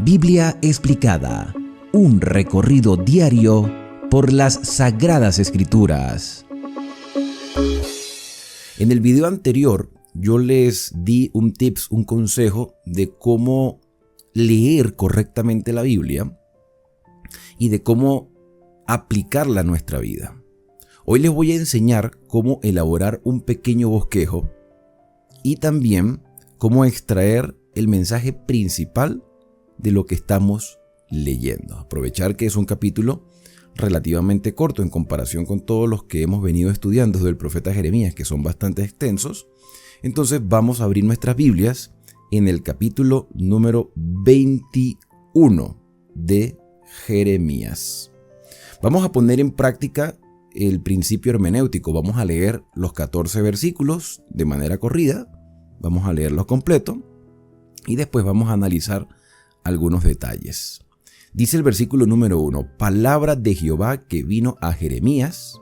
Biblia explicada, un recorrido diario por las Sagradas Escrituras. En el video anterior yo les di un consejo de cómo leer correctamente la Biblia y de cómo aplicarla a nuestra vida. Hoy les voy a enseñar cómo elaborar un pequeño bosquejo y también cómo extraer el mensaje principal de lo que estamos leyendo. Aprovechar que es un capítulo relativamente corto en comparación con todos los que hemos venido estudiando del profeta Jeremías, que son bastante extensos. Entonces vamos a abrir nuestras Biblias en el capítulo número 21 de Jeremías. Vamos a poner en práctica el principio hermenéutico. Vamos a leer los 14 versículos de manera corrida. Vamos a leerlos completo y después vamos a analizar algunos detalles. Dice el versículo número 1: palabra de Jehová que vino a Jeremías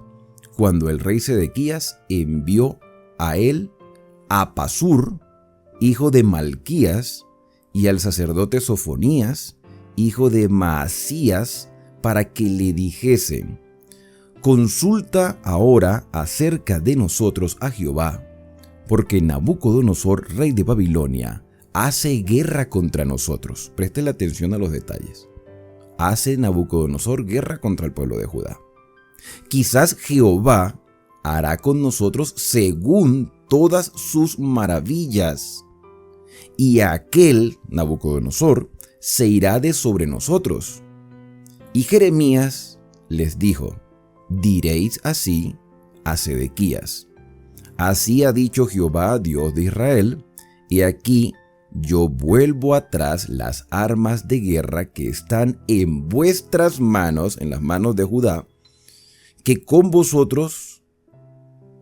cuando el rey Sedequías envió a él a Pasur, hijo de Malquías, y al sacerdote Sofonías, hijo de Maasías, para que le dijesen: consulta ahora acerca de nosotros a Jehová, porque Nabucodonosor, rey de Babilonia, hace guerra contra nosotros. Presten atención a los detalles. Hace Nabucodonosor guerra contra el pueblo de Judá. Quizás Jehová hará con nosotros según todas sus maravillas, y aquel Nabucodonosor se irá de sobre nosotros. Y Jeremías les dijo: diréis así a Sedequías: así ha dicho Jehová, Dios de Israel, he aquí yo vuelvo atrás las armas de guerra que están en vuestras manos, en las manos de Judá, que con vosotros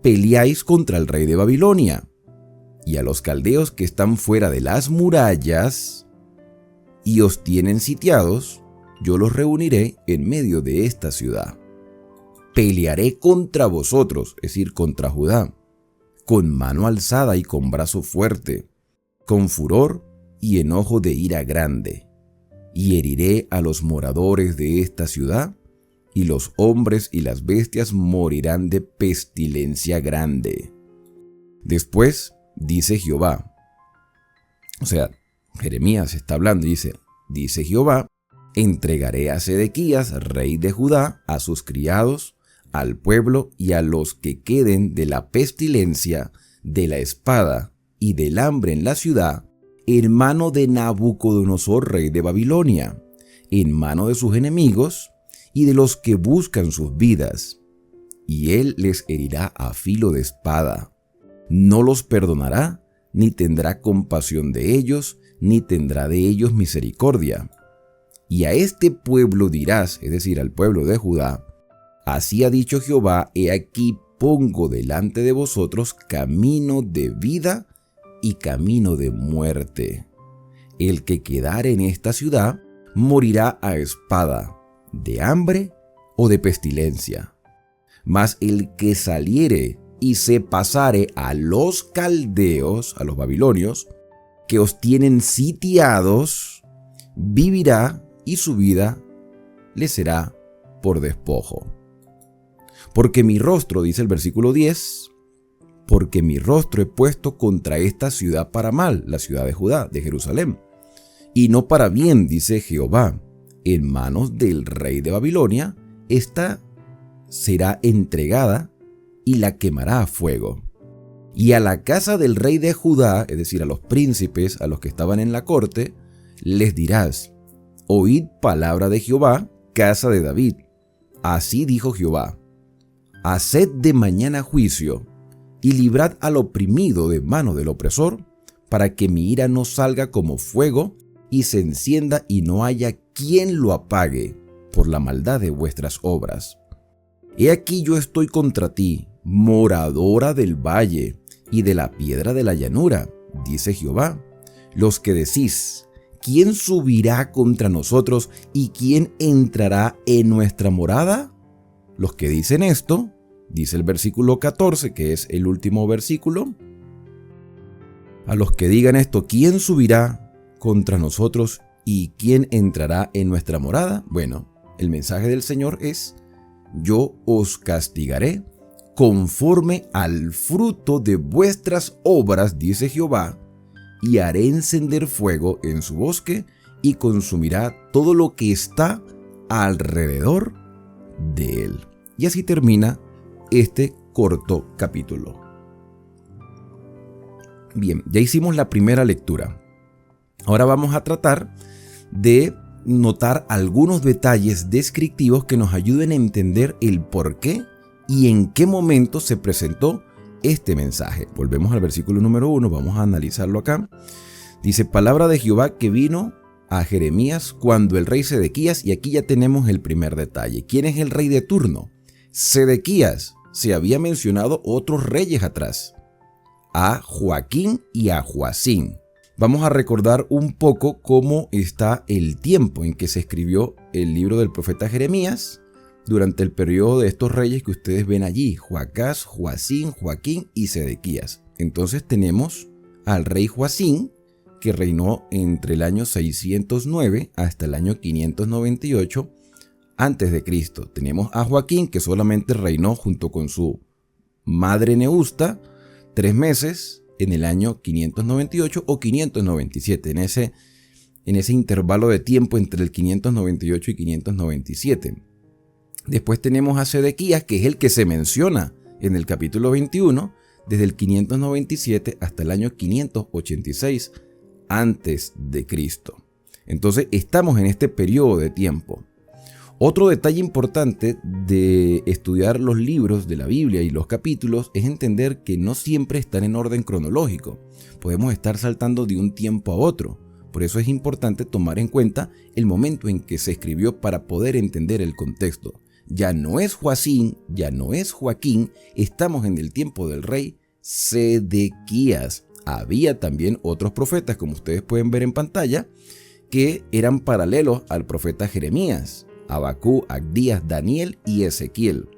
peleáis contra el rey de Babilonia, y a los caldeos que están fuera de las murallas y os tienen sitiados, yo los reuniré en medio de esta ciudad. Pelearé contra vosotros, es decir, contra Judá, con mano alzada y con brazo fuerte, con furor y enojo de ira grande, y heriré a los moradores de esta ciudad, y los hombres y las bestias morirán de pestilencia grande. Después dice Jehová, o sea, Jeremías está hablando y dice Jehová: entregaré a Sedequías, rey de Judá, a sus criados, al pueblo y a los que queden de la pestilencia, de la espada y del hambre en la ciudad, en mano de Nabucodonosor, rey de Babilonia, en mano de sus enemigos y de los que buscan sus vidas, y él les herirá a filo de espada. No los perdonará, ni tendrá compasión de ellos, ni tendrá de ellos misericordia. Y a este pueblo dirás, es decir, al pueblo de Judá: así ha dicho Jehová, he aquí pongo delante de vosotros camino de vida y camino de muerte. El que quedare en esta ciudad morirá a espada, de hambre o de pestilencia. Mas el que saliere y se pasare a los caldeos, a los babilonios, que os tienen sitiados, vivirá, y su vida le será por despojo. Porque mi rostro, dice el versículo 10, porque mi rostro he puesto contra esta ciudad para mal, la ciudad de Judá, de Jerusalén, y no para bien, dice Jehová. En manos del rey de Babilonia, esta será entregada y la quemará a fuego. Y a la casa del rey de Judá, es decir, a los príncipes, a los que estaban en la corte, les dirás: oíd palabra de Jehová, casa de David. Así dijo Jehová: haced de mañana juicio, y librad al oprimido de mano del opresor, para que mi ira no salga como fuego, y se encienda y no haya quien lo apague por la maldad de vuestras obras. He aquí yo estoy contra ti, moradora del valle y de la piedra de la llanura, dice Jehová, los que decís: ¿quién subirá contra nosotros y quién entrará en nuestra morada? Los que dicen esto, dice el versículo 14, que es el último versículo, a los que digan esto: ¿quién subirá contra nosotros ¿Y quién entrará en nuestra morada? Bueno, el mensaje del Señor es: yo os castigaré conforme al fruto de vuestras obras, dice Jehová, y haré encender fuego en su bosque y consumirá todo lo que está alrededor de él. Y así termina este corto capítulo. Bien, ya hicimos la primera lectura. Ahora vamos a tratar de notar algunos detalles descriptivos que nos ayuden a entender el por qué y en qué momento se presentó este mensaje. Volvemos al versículo número 1, vamos a analizarlo acá. Dice: palabra de Jehová que vino a Jeremías cuando el rey Sedequías, y aquí ya tenemos el primer detalle. ¿Quién es el rey de turno? Sedequías. Se había mencionado otros reyes atrás, a Joaquín y a Joacín. Vamos a recordar un poco cómo está el tiempo en que se escribió el libro del profeta Jeremías durante el periodo de estos reyes que ustedes ven allí: Joacás, Joacín, Joaquín y Sedequías. Entonces tenemos al rey Joacín, que reinó entre el año 609 hasta el año 598 antes de Cristo. Tenemos a Joaquín, que solamente reinó junto con su madre Neusta 3 meses en el año 598 o 597, en ese intervalo de tiempo entre el 598 y 597. Después tenemos a Sedequías, que es el que se menciona en el capítulo 21, desde el 597 hasta el año 586 antes de Cristo. Entonces estamos en este periodo de tiempo. Otro detalle importante de estudiar los libros de la Biblia y los capítulos es entender que no siempre están en orden cronológico. Podemos estar saltando de un tiempo a otro. Por eso es importante tomar en cuenta el momento en que se escribió para poder entender el contexto. Ya no es Joacín, ya no es Joaquín, estamos en el tiempo del rey Sedequías. Había también otros profetas, como ustedes pueden ver en pantalla, que eran paralelos al profeta Jeremías: Abacú, Abdías, Daniel y Ezequiel.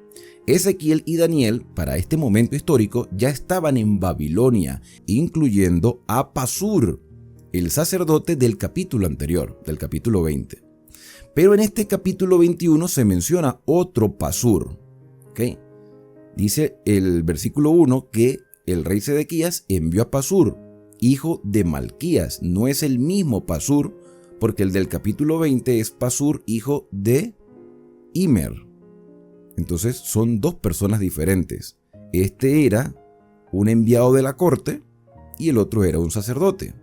Ezequiel y Daniel, para este momento histórico, ya estaban en Babilonia, incluyendo a Pasur, el sacerdote del capítulo anterior, del capítulo 20. Pero en este capítulo 21 se menciona otro Pasur. ¿Okay? Dice el versículo 1 que el rey Sedequías envió a Pasur, hijo de Malquías. No es el mismo Pasur, porque el del capítulo 20 es Pasur, hijo de Immer. Entonces son dos personas diferentes. Este era un enviado de la corte y el otro era un sacerdote.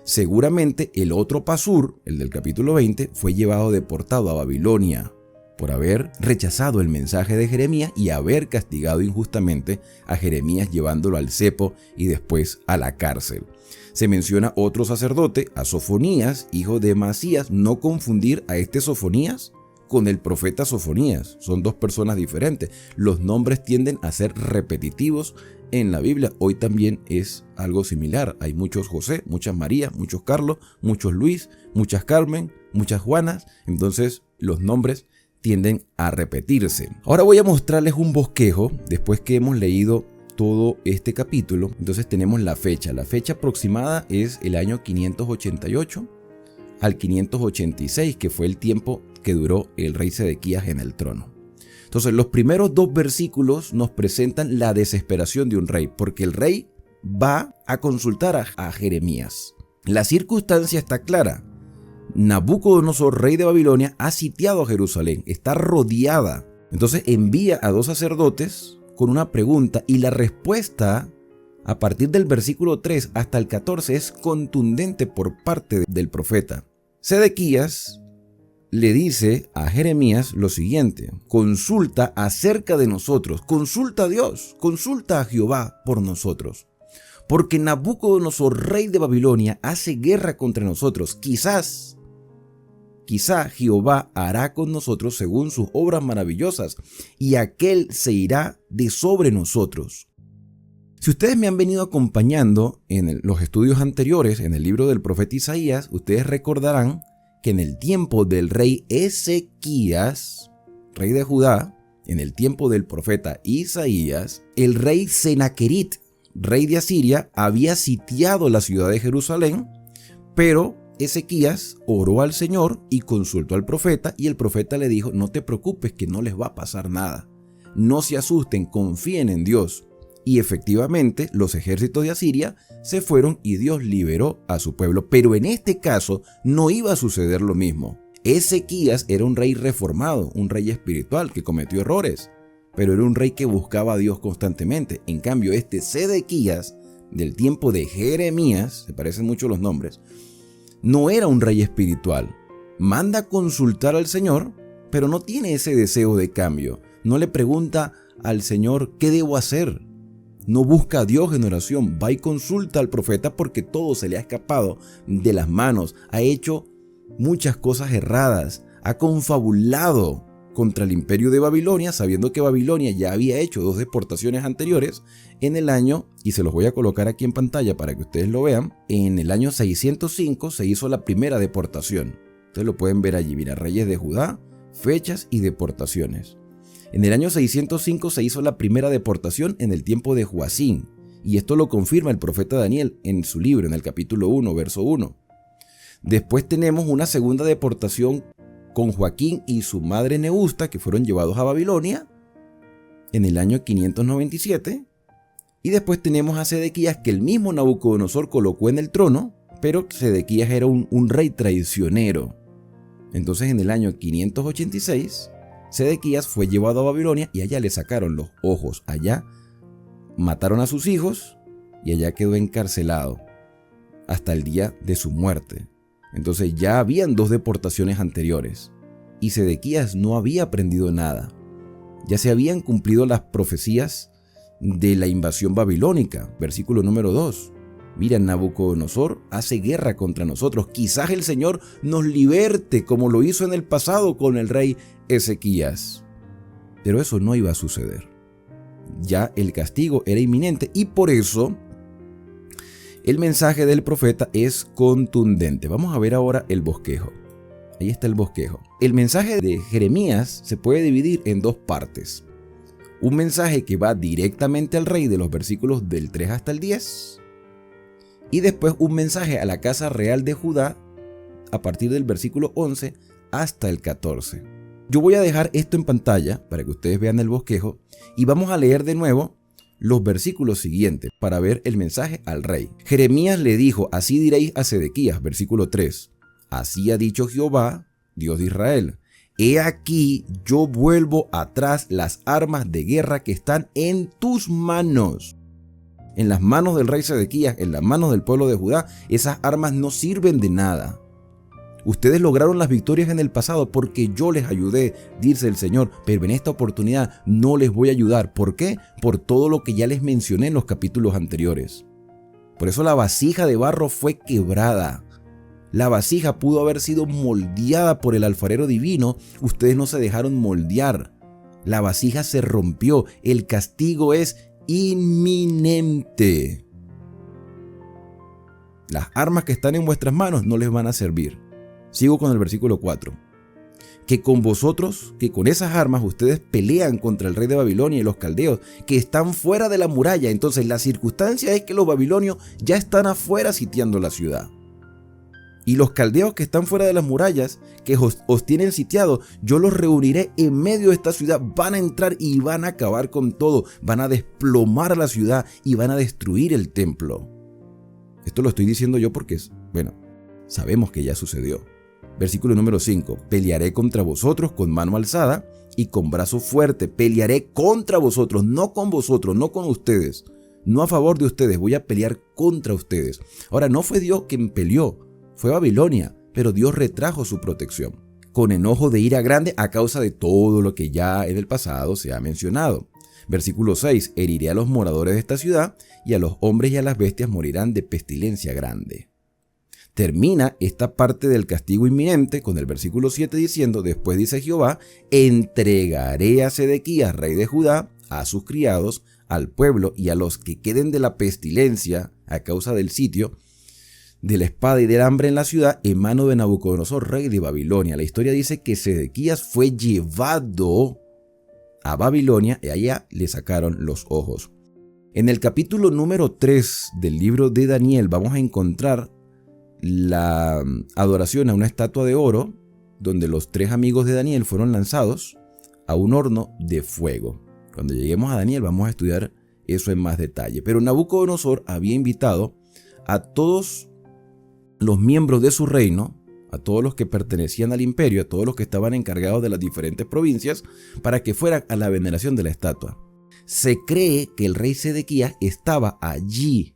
Seguramente el otro Pasur, el del capítulo 20, fue llevado deportado a Babilonia por haber rechazado el mensaje de Jeremías y haber castigado injustamente a Jeremías, llevándolo al cepo y después a la cárcel. Se menciona otro sacerdote, a Sofonías, hijo de Masías. No confundir a este Sofonías con el profeta Sofonías. Son dos personas diferentes. Los nombres tienden a ser repetitivos en la Biblia. Hoy también es algo similar. Hay muchos José, muchas María, muchos Carlos, muchos Luis, muchas Carmen, muchas Juanas. Entonces los nombres tienden a repetirse. Ahora voy a mostrarles un bosquejo después que hemos leído todo este capítulo. Entonces tenemos la fecha. La fecha aproximada es el año 588 al 586, que fue el tiempo que duró el rey Sedequías en el trono. Entonces los primeros 2 versículos nos presentan la desesperación de un rey, porque el rey va a consultar a Jeremías. La circunstancia está clara. Nabucodonosor, rey de Babilonia, ha sitiado a Jerusalén, está rodeada. Entonces envía a 2 sacerdotes con una pregunta, y la respuesta a partir del versículo 3 hasta el 14 es contundente por parte del profeta. Sedequías le dice a Jeremías lo siguiente: consulta acerca de nosotros, consulta a Dios, consulta a Jehová por nosotros, porque Nabucodonosor, rey de Babilonia, hace guerra contra nosotros. Quizá Jehová hará con nosotros según sus obras maravillosas, y aquel se irá de sobre nosotros. Si ustedes me han venido acompañando en los estudios anteriores en el libro del profeta Isaías, ustedes recordarán que en el tiempo del rey Ezequías, rey de Judá, en el tiempo del profeta Isaías, el rey Senaquerit, rey de Asiria, había sitiado la ciudad de Jerusalén, pero Ezequías oró al Señor y consultó al profeta, y el profeta le dijo: no te preocupes, que no les va a pasar nada. No se asusten, confíen en Dios. Y efectivamente los ejércitos de Asiria se fueron y Dios liberó a su pueblo. Pero en este caso no iba a suceder lo mismo. Ezequías era un rey reformado, un rey espiritual que cometió errores, pero era un rey que buscaba a Dios constantemente. En cambio, este Sedequías, del tiempo de Jeremías, se parecen mucho los nombres, no era un rey espiritual. Manda a consultar al Señor, pero no tiene ese deseo de cambio. No le pregunta al Señor: ¿qué debo hacer? No busca a Dios en oración, va y consulta al profeta porque todo se le ha escapado de las manos. Ha hecho muchas cosas erradas, ha confabulado contra el imperio de Babilonia, sabiendo que Babilonia ya había hecho 2 deportaciones anteriores en el año, y se los voy a colocar aquí en pantalla para que ustedes lo vean. En el año 605 se hizo la primera deportación. Ustedes lo pueden ver allí, mira, reyes de Judá, fechas y deportaciones. En el año 605 se hizo la primera deportación en el tiempo de Joacín, y esto lo confirma el profeta Daniel en su libro, en el capítulo 1, verso 1. Después tenemos una segunda deportación con Joaquín y su madre Neusta, que fueron llevados a Babilonia en el año 597. Y después tenemos a Sedequías, que el mismo Nabucodonosor colocó en el trono, pero Sedequías era un rey traicionero. Entonces en el año 586, Sedequías fue llevado a Babilonia y allá le sacaron los ojos. Allá mataron a sus hijos y allá quedó encarcelado hasta el día de su muerte. Entonces ya habían 2 deportaciones anteriores y Sedequías no había aprendido nada. Ya se habían cumplido las profecías de la invasión babilónica. Versículo número 2. Mira, Nabucodonosor hace guerra contra nosotros. Quizás el Señor nos liberte como lo hizo en el pasado con el rey Ezequías. Pero eso no iba a suceder. Ya el castigo era inminente y por eso el mensaje del profeta es contundente. Vamos a ver ahora el bosquejo. Ahí está el bosquejo. El mensaje de Jeremías se puede dividir en 2 partes. Un mensaje que va directamente al rey de los versículos del 3 hasta el 10. Y después un mensaje a la casa real de Judá a partir del versículo 11 hasta el 14. Yo voy a dejar esto en pantalla para que ustedes vean el bosquejo y vamos a leer de nuevo los versículos siguientes para ver el mensaje al rey. Jeremías le dijo: así diréis a Sedequías, versículo 3. Así ha dicho Jehová, Dios de Israel: he aquí, yo vuelvo atrás las armas de guerra que están en tus manos. En las manos del rey Sedequías, en las manos del pueblo de Judá, esas armas no sirven de nada. Ustedes lograron las victorias en el pasado porque yo les ayudé, dice el Señor, pero en esta oportunidad no les voy a ayudar. ¿Por qué? Por todo lo que ya les mencioné en los capítulos anteriores. Por eso la vasija de barro fue quebrada. La vasija pudo haber sido moldeada por el alfarero divino. Ustedes no se dejaron moldear. La vasija se rompió. El castigo es inminente. Las armas que están en vuestras manos no les van a servir. Sigo con el versículo 4. Que con vosotros, que con esas armas ustedes pelean contra el rey de Babilonia y los caldeos que están fuera de la muralla. Entonces la circunstancia es que los babilonios ya están afuera sitiando la ciudad. Y los caldeos que están fuera de las murallas, que os tienen sitiados, yo los reuniré en medio de esta ciudad. Van a entrar y van a acabar con todo. Van a desplomar la ciudad y van a destruir el templo. Esto lo estoy diciendo yo porque, sabemos que ya sucedió. Versículo número 5. Pelearé contra vosotros con mano alzada y con brazo fuerte. Pelearé contra vosotros, no con vosotros, no con ustedes. No a favor de ustedes, voy a pelear contra ustedes. Ahora, no fue Dios quien peleó, fue Babilonia, pero Dios retrajo su protección. Con enojo de ira grande a causa de todo lo que ya en el pasado se ha mencionado. Versículo 6. Heriré a los moradores de esta ciudad y a los hombres y a las bestias morirán de pestilencia grande. Termina esta parte del castigo inminente con el versículo 7 diciendo: después dice Jehová, entregaré a Sedequías, rey de Judá, a sus criados, al pueblo y a los que queden de la pestilencia a causa del sitio, de la espada y del hambre en la ciudad, en mano de Nabucodonosor, rey de Babilonia. La historia dice que Sedequías fue llevado a Babilonia y allá le sacaron los ojos. En el capítulo número 3 del libro de Daniel vamos a encontrar la adoración a una estatua de oro, donde los 3 amigos de Daniel fueron lanzados a un horno de fuego. Cuando lleguemos a Daniel vamos a estudiar eso en más detalle. Pero Nabucodonosor había invitado a todos los miembros de su reino, a todos los que pertenecían al imperio, a todos los que estaban encargados de las diferentes provincias, para que fueran a la veneración de la estatua. Se cree que el rey Sedequías estaba allí.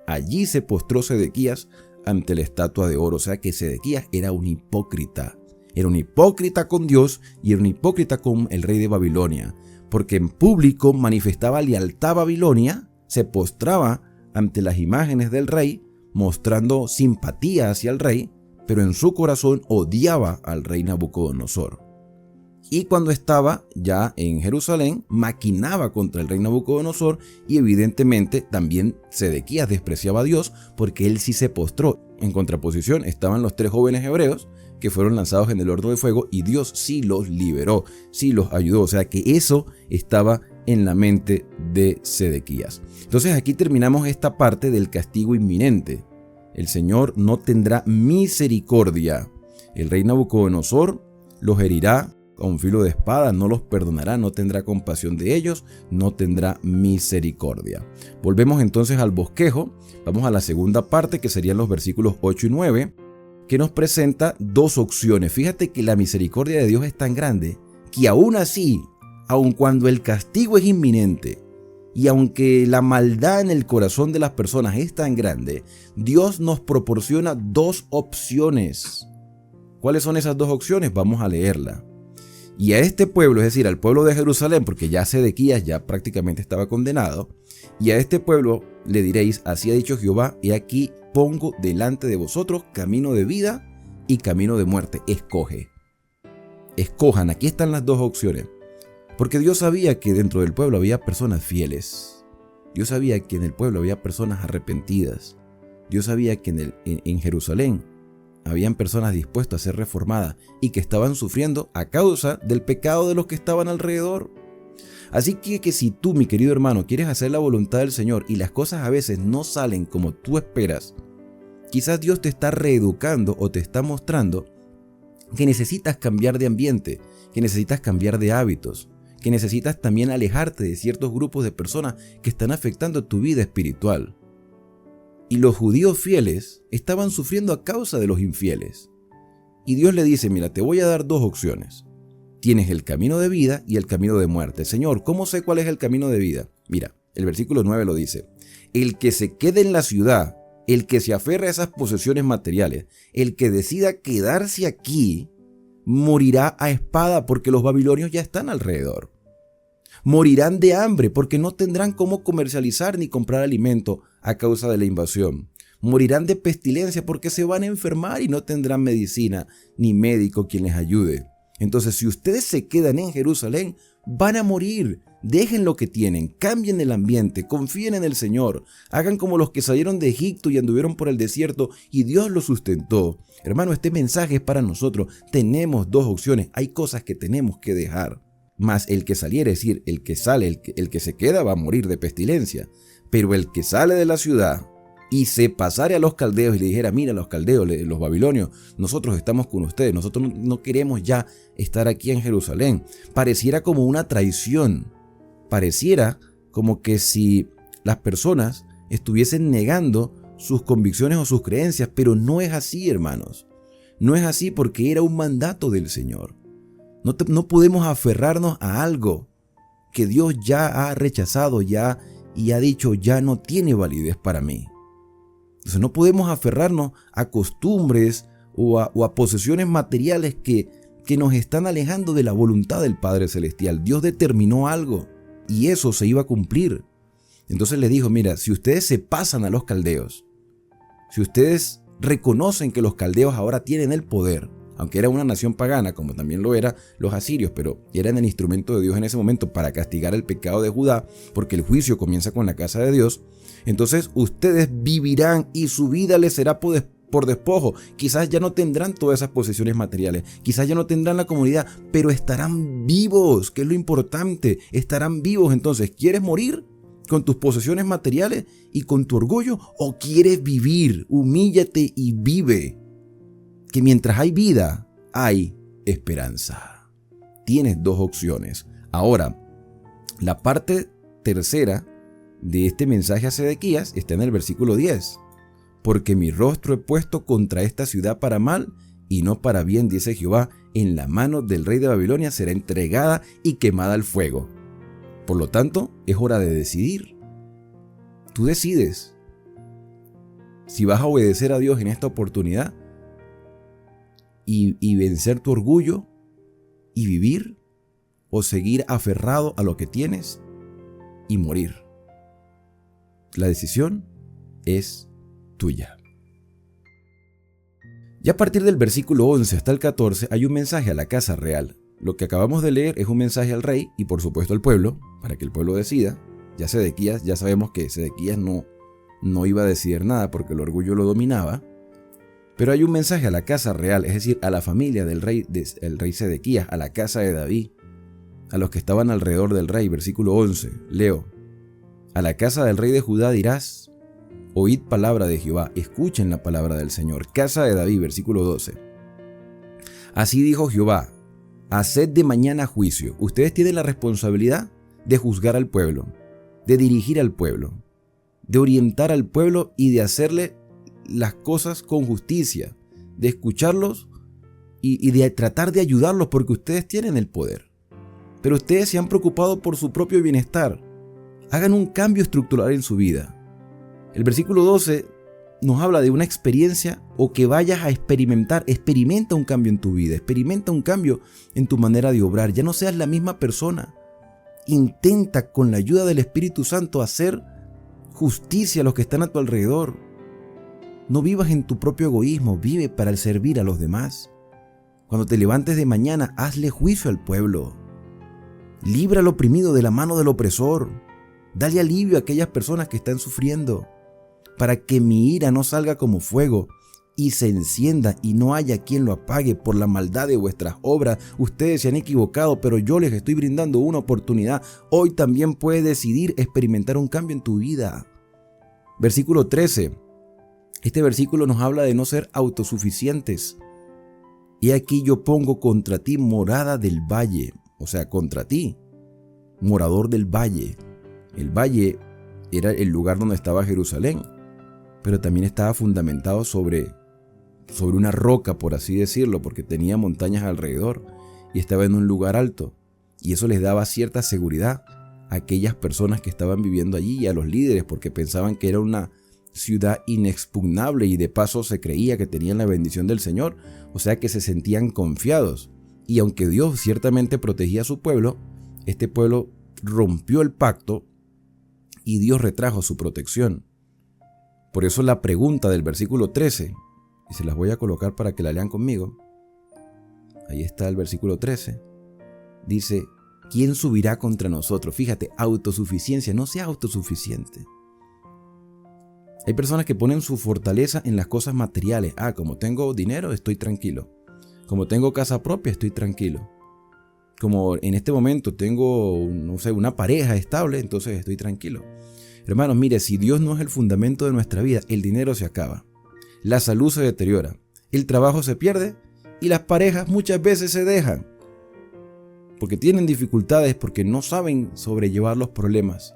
Allí se postró Sedequías ante la estatua de oro. O sea que Sedequías era un hipócrita. Era un hipócrita con Dios y era un hipócrita con el rey de Babilonia. Porque en público manifestaba lealtad a Babilonia, se postraba ante las imágenes del rey, mostrando simpatía hacia el rey, pero en su corazón odiaba al rey Nabucodonosor. Y cuando estaba ya en Jerusalén, maquinaba contra el rey Nabucodonosor y evidentemente también Sedequías despreciaba a Dios porque él sí se postró. En contraposición estaban los 3 jóvenes hebreos que fueron lanzados en el horno de fuego y Dios sí los liberó, sí los ayudó. O sea que eso estaba en la mente de Sedequías. Entonces aquí terminamos esta parte del castigo inminente. El Señor no tendrá misericordia. El rey Nabucodonosor los herirá a un filo de espada, no los perdonará, no tendrá compasión de ellos, no tendrá misericordia. Volvemos entonces al bosquejo, vamos a la segunda parte que serían los versículos 8 y 9, que nos presenta 2 opciones. Fíjate que la misericordia de Dios es tan grande que aún así, aun cuando el castigo es inminente y aunque la maldad en el corazón de las personas es tan grande, Dios nos proporciona 2 opciones. ¿Cuáles son esas 2 opciones? Vamos a leerla. Y a este pueblo, es decir, al pueblo de Jerusalén, porque ya Sedequías ya prácticamente estaba condenado, y a este pueblo le diréis, así ha dicho Jehová, he aquí pongo delante de vosotros camino de vida y camino de muerte. Escoge. Escojan, aquí están las 2 opciones. Porque Dios sabía que dentro del pueblo había personas fieles. Dios sabía que en el pueblo había personas arrepentidas. Dios sabía que en Jerusalén habían personas dispuestas a ser reformadas y que estaban sufriendo a causa del pecado de los que estaban alrededor. Así que si tú, mi querido hermano, quieres hacer la voluntad del Señor y las cosas a veces no salen como tú esperas, quizás Dios te está reeducando o te está mostrando que necesitas cambiar de ambiente, que necesitas cambiar de hábitos, que necesitas también alejarte de ciertos grupos de personas que están afectando tu vida espiritual. Y los judíos fieles estaban sufriendo a causa de los infieles. Y Dios le dice, mira, te voy a dar 2 opciones. Tienes el camino de vida y el camino de muerte. Señor, ¿cómo sé cuál es el camino de vida? Mira, el versículo 9 lo dice. El que se quede en la ciudad, el que se aferre a esas posesiones materiales, el que decida quedarse aquí, morirá a espada porque los babilonios ya están alrededor. Morirán de hambre porque no tendrán cómo comercializar ni comprar alimento a causa de la invasión. Morirán de pestilencia porque se van a enfermar y no tendrán medicina ni médico quien les ayude. Entonces, si ustedes se quedan en Jerusalén, van a morir. Dejen lo que tienen, cambien el ambiente, confíen en el Señor. Hagan como los que salieron de Egipto y anduvieron por el desierto y Dios los sustentó. Hermano, este mensaje es para nosotros. Tenemos 2 opciones. Hay cosas que tenemos que dejar. Mas el que saliera, es decir, el que sale, el que se queda va a morir de pestilencia. Pero el que sale de la ciudad y se pasare a los caldeos y le dijera, mira, los caldeos, los babilonios, nosotros estamos con ustedes, nosotros no queremos ya estar aquí en Jerusalén. Pareciera como una traición. Pareciera como que si las personas estuviesen negando sus convicciones o sus creencias, pero no es así, hermanos. No es así porque era un mandato del Señor. No podemos aferrarnos a algo que Dios ya ha rechazado y ha dicho ya no tiene validez para mí. Entonces no podemos aferrarnos a costumbres o a posesiones materiales que nos están alejando de la voluntad del Padre Celestial. Dios determinó algo y eso se iba a cumplir. Entonces le dijo, mira, si ustedes se pasan a los caldeos, si ustedes reconocen que los caldeos ahora tienen el poder, aunque era una nación pagana, como también lo eran los asirios, pero eran el instrumento de Dios en ese momento para castigar el pecado de Judá, porque el juicio comienza con la casa de Dios, entonces ustedes vivirán y su vida les será por despojo. Quizás ya no tendrán todas esas posesiones materiales, quizás ya no tendrán la comunidad, pero estarán vivos, que es lo importante, estarán vivos. Entonces, ¿quieres morir? ¿Con tus posesiones materiales y con tu orgullo? ¿O quieres vivir? Humíllate y vive. Que mientras hay vida, hay esperanza. Tienes dos opciones. Ahora, la parte tercera de este mensaje a Sedequías está en el versículo 10. Porque mi rostro he puesto contra esta ciudad para mal y no para bien, dice Jehová, en la mano del rey de Babilonia será entregada y quemada al fuego. Por lo tanto, es hora de decidir. Tú decides si vas a obedecer a Dios en esta oportunidad y vencer tu orgullo y vivir, o seguir aferrado a lo que tienes y morir. La decisión es tuya. Ya a partir del versículo 11 hasta el 14 hay un mensaje a la casa real. Lo que acabamos de leer es un mensaje al rey y por supuesto al pueblo, para que el pueblo decida. Ya Sedequías, ya sabemos que Sedequías no iba a decidir nada porque el orgullo lo dominaba. Pero hay un mensaje a la casa real, es decir, a la familia del rey Sedequías, a la casa de David, a los que estaban alrededor del rey. Versículo 11, leo. A la casa del rey de Judá dirás: oíd palabra de Jehová, escuchen la palabra del Señor. Casa de David, versículo 12. Así dijo Jehová: haced de mañana juicio. Ustedes tienen la responsabilidad de juzgar al pueblo, de dirigir al pueblo, de orientar al pueblo y de hacerle las cosas con justicia, de escucharlos y de tratar de ayudarlos porque ustedes tienen el poder. Pero ustedes se han preocupado por su propio bienestar. Hagan un cambio estructural en su vida. El versículo 12 nos habla de una experiencia o que vayas a experimentar. Experimenta un cambio en tu vida, experimenta un cambio en tu manera de obrar. Ya no seas la misma persona. Intenta con la ayuda del Espíritu Santo hacer justicia a los que están a tu alrededor. No vivas en tu propio egoísmo, vive para servir a los demás. Cuando te levantes de mañana, hazle juicio al pueblo. Libra al oprimido de la mano del opresor. Dale alivio a aquellas personas que están sufriendo, para que mi ira no salga como fuego y se encienda y no haya quien lo apague por la maldad de vuestras obras. Ustedes se han equivocado, pero yo les estoy brindando una oportunidad. Hoy también puedes decidir experimentar un cambio en tu vida. Versículo 13. Este versículo nos habla de no ser autosuficientes. Y aquí yo pongo contra ti morada del valle, o sea, contra ti, morador del valle. El valle era el lugar donde estaba Jerusalén, pero también estaba fundamentado sobre una roca, por así decirlo, porque tenía montañas alrededor y estaba en un lugar alto. Y eso les daba cierta seguridad a aquellas personas que estaban viviendo allí y a los líderes, porque pensaban que era una ciudad inexpugnable y de paso se creía que tenían la bendición del Señor, o sea que se sentían confiados. Y aunque Dios ciertamente protegía a su pueblo, este pueblo rompió el pacto y Dios retrajo su protección. Por eso la pregunta del versículo 13, y se las voy a colocar para que la lean conmigo. Ahí está el versículo 13. Dice: ¿quién subirá contra nosotros? Fíjate, autosuficiencia, no sea autosuficiente. Hay personas que ponen su fortaleza en las cosas materiales. Como tengo dinero, estoy tranquilo. Como tengo casa propia, estoy tranquilo. Como en este momento tengo, una pareja estable, entonces estoy tranquilo. Hermanos, mire, si Dios no es el fundamento de nuestra vida, el dinero se acaba, la salud se deteriora, el trabajo se pierde y las parejas muchas veces se dejan porque tienen dificultades, porque no saben sobrellevar los problemas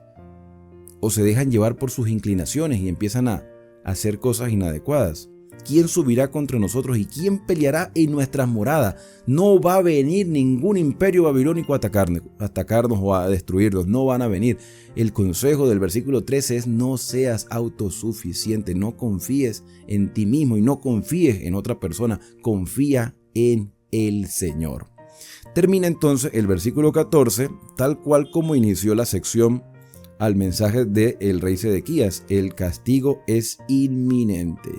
o se dejan llevar por sus inclinaciones y empiezan a hacer cosas inadecuadas. ¿Quién subirá contra nosotros y quién peleará en nuestras moradas? No va a venir ningún imperio babilónico a atacarnos o a destruirnos. No van a venir. El consejo del versículo 13 es: no seas autosuficiente. No confíes en ti mismo y no confíes en otra persona. Confía en el Señor. Termina entonces el versículo 14, tal cual como inició la sección al mensaje del rey Sedequías. El castigo es inminente.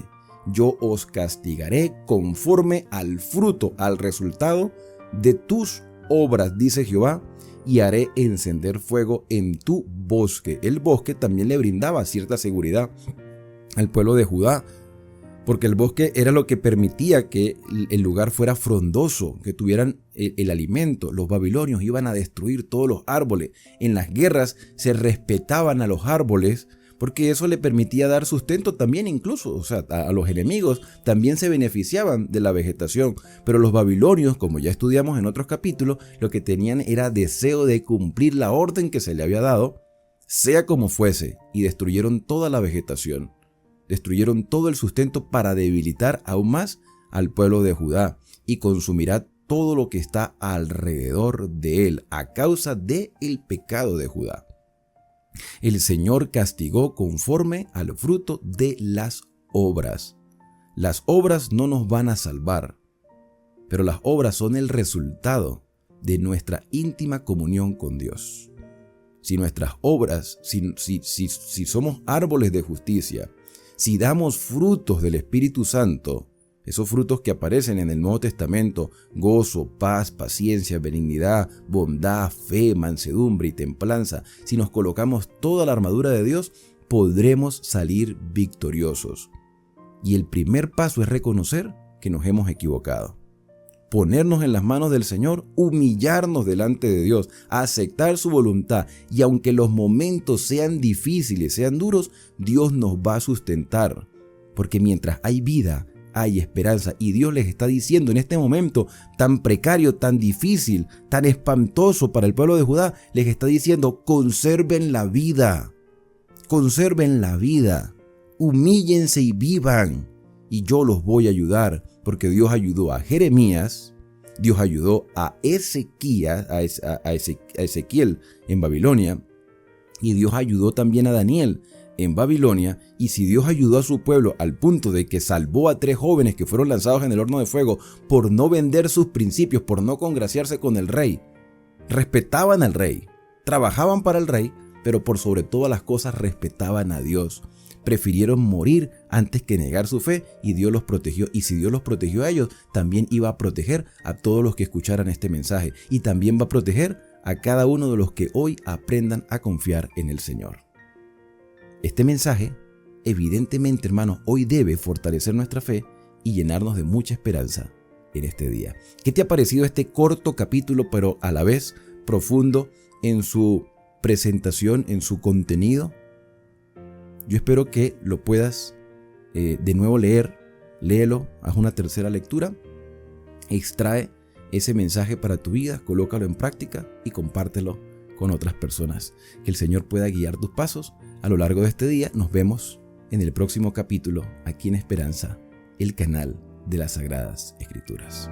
Yo os castigaré conforme al fruto, al resultado de tus obras, dice Jehová, y haré encender fuego en tu bosque. El bosque también le brindaba cierta seguridad al pueblo de Judá, porque el bosque era lo que permitía que el lugar fuera frondoso, que tuvieran el alimento. Los babilonios iban a destruir todos los árboles. En las guerras se respetaban a los árboles porque eso le permitía dar sustento también incluso, o sea, a los enemigos también se beneficiaban de la vegetación. Pero los babilonios, como ya estudiamos en otros capítulos, lo que tenían era deseo de cumplir la orden que se le había dado, sea como fuese, y destruyeron toda la vegetación. Destruyeron todo el sustento para debilitar aún más al pueblo de Judá y consumirá todo lo que está alrededor de él a causa del pecado de Judá. El Señor castigó conforme al fruto de las obras. Las obras no nos van a salvar, pero las obras son el resultado de nuestra íntima comunión con Dios. Si nuestras obras, si somos árboles de justicia, si damos frutos del Espíritu Santo, esos frutos que aparecen en el Nuevo Testamento, gozo, paz, paciencia, benignidad, bondad, fe, mansedumbre y templanza, si nos colocamos toda la armadura de Dios, podremos salir victoriosos. Y el primer paso es reconocer que nos hemos equivocado. Ponernos en las manos del Señor, humillarnos delante de Dios, aceptar su voluntad, y aunque los momentos sean difíciles, sean duros, Dios nos va a sustentar, porque mientras hay vida, hay esperanza, y Dios les está diciendo en este momento tan precario, tan difícil, tan espantoso para el pueblo de Judá, les está diciendo: conserven la vida, humíllense y vivan, y yo los voy a ayudar. Porque Dios ayudó a Jeremías, Dios ayudó a Ezequiel en Babilonia, y Dios ayudó también a Daniel en Babilonia. Y si Dios ayudó a su pueblo al punto de que salvó a 3 jóvenes que fueron lanzados en el horno de fuego por no vender sus principios, por no congraciarse con el rey, respetaban al rey, trabajaban para el rey, pero por sobre todas las cosas respetaban a Dios. Prefirieron morir antes que negar su fe, y Dios los protegió. Y si Dios los protegió a ellos, también iba a proteger a todos los que escucharan este mensaje, y también va a proteger a cada uno de los que hoy aprendan a confiar en el Señor. Este mensaje, evidentemente, hermanos, hoy debe fortalecer nuestra fe y llenarnos de mucha esperanza en este día. ¿Qué te ha parecido este corto capítulo, pero a la vez profundo en su presentación, en su contenido? Yo espero que lo puedas de nuevo leer. Léelo, haz una tercera lectura, extrae ese mensaje para tu vida, colócalo en práctica y compártelo con otras personas. Que el Señor pueda guiar tus pasos a lo largo de este día. Nos vemos en el próximo capítulo aquí en Esperanza, el canal de las Sagradas Escrituras.